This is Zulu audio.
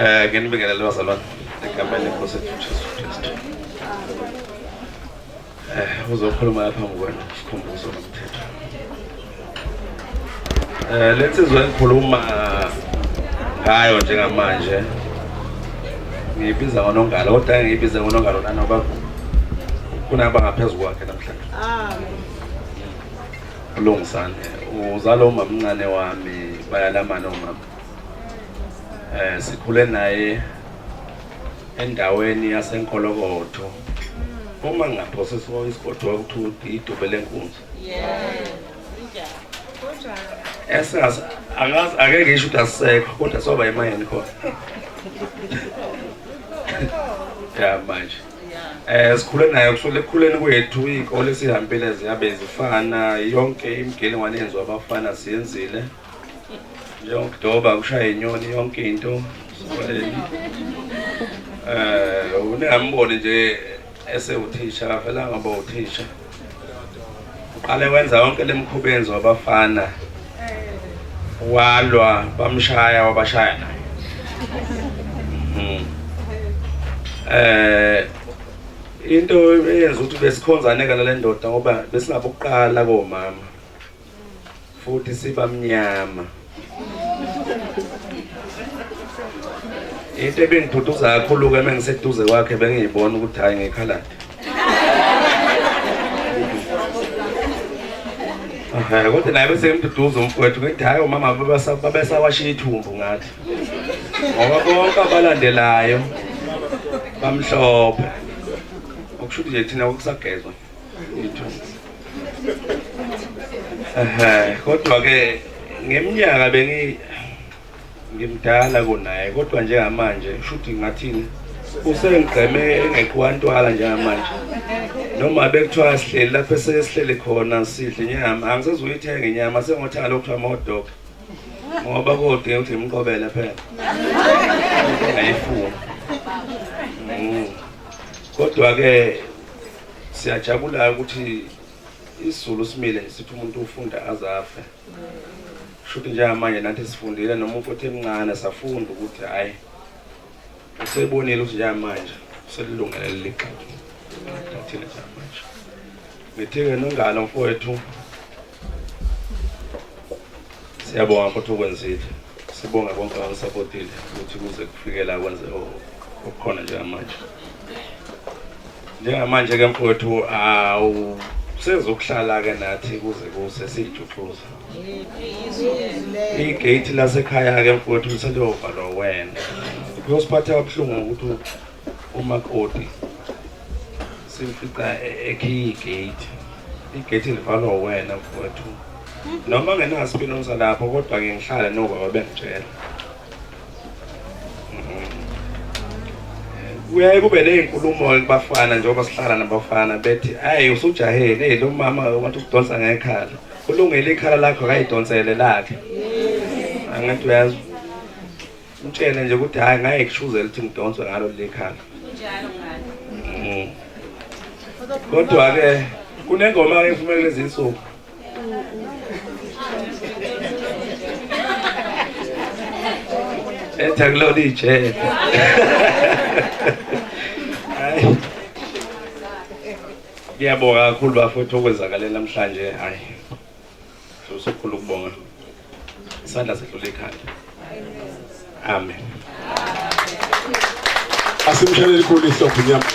Nginibingelele bazalwane egameni lenkosi ethu uJesu Kristu. Uzokhuluma lapha ngokwena isikhumbuzo nomthetho. Lensizwe engikhuluma ngayo njengamanje ngiyibiza ngonongalo, kodwa ngiyibize ngonongalo nanoba kunaba ngaphezulu kwakhe namhlanje. Ulungisane uzalo umamncane wami bayalamana umama. Sikhule naye endaweni yaseNkolokotho. Uma ngaphoseswa isigodwa ukuthi idube lenkunzi. Esas angazi ake ngisho ukuthi asisekho kodwa soba emayeni khona. Ya manje. Sikhule naye kusukela ekukhuleni kwethu izikole sihambile ziyabe zifana, yonke imigelengwane yenziwa abafana siyenzile. Njengokudoba kushaya inyoni yonke into sikoleni. Unengamboni nje esewuthisha kavela ngaba uthisha. Uqale wenza yonke lemikhubenzo abafana. Walwa bamshaya wabashaya naye. Into eyenza ukuthi besikhonzane nale ndoda ngoba besingabokuqala komama. Futhi siba mnyama. Into ebengiphuduza kakhulu ke mengiseduze kwakhe bengiyibona ukuthi hayi ngikhalade. Kodwa naye bese ngimduduza umfowethu ngithi hayi umama babesawashiya ithumbu ngathi. Ngoba bonke abalandelayo bamhlophe. Okushuthi nje thina ukusagezwa ithumbu. Kodwa ke ngeminyaka ngimdala kunaye kodwa njengamanje shuthi ngathini usengigqeme engekho njengamanje noma bekuthiwa sihleli lapho sesihlele khona sidle inyama angisezuyithenga inyama sengothanda lokuthiwa amahotdog ngoba kodwa ukuthi ngimqobele phela ayifuni. Kodwa ke siyajabula ukuthi isiZulu simile sithi umuntu ufunda azafe. Shuthi njengamanje nathi sifundile noma umfowethu emncane safunda ukuthi hayi usebonile ukuthi njengamanje selilungele liqhaza thina njengamanje. Ngithike nongalo mfowethu siyabonga futhi ukwenzile. Sibonga bonke abasupportile ukuthi kuze kufike la kwenze okukhona njengamanje. Njengamanje ke mfowethu sezokuhlala ke nathi kuze kuse sijuxuza. Igate lasekhaya ke mfowethu liselovalwa wena. Kuyosiphatha kabuhlungu ukuthi umakoti simfica igate. Igate livalwa wena mfowethu. Noma ngenasipinosa lapho kodwa ke ngihlala noba bengitshela. Kuyaye kube nezinkulumo kubafana njengoba sihlala nabafana bethi hayi usujahele lo mama wathi ukudonsa ngekhala. Kulungile ikhala lakho akayidonsele lakhe. Angathi uyazi utshele nje ukuthi hayi ngaye kushuzela ukuthi ngidonswe ngalo lekhala. Kunjalo ngani. Kodwa ke kunengoma engifuna lezi insuku. Etaglodi ije. Hayi. Ngiyabonga kakhulu bafowethu okwenzakala namhlanje hayi. Sokukhulu ukubonga. Isandla sedlule ekhanda. Amen. Asimshaleli kulo ihlophe nyama.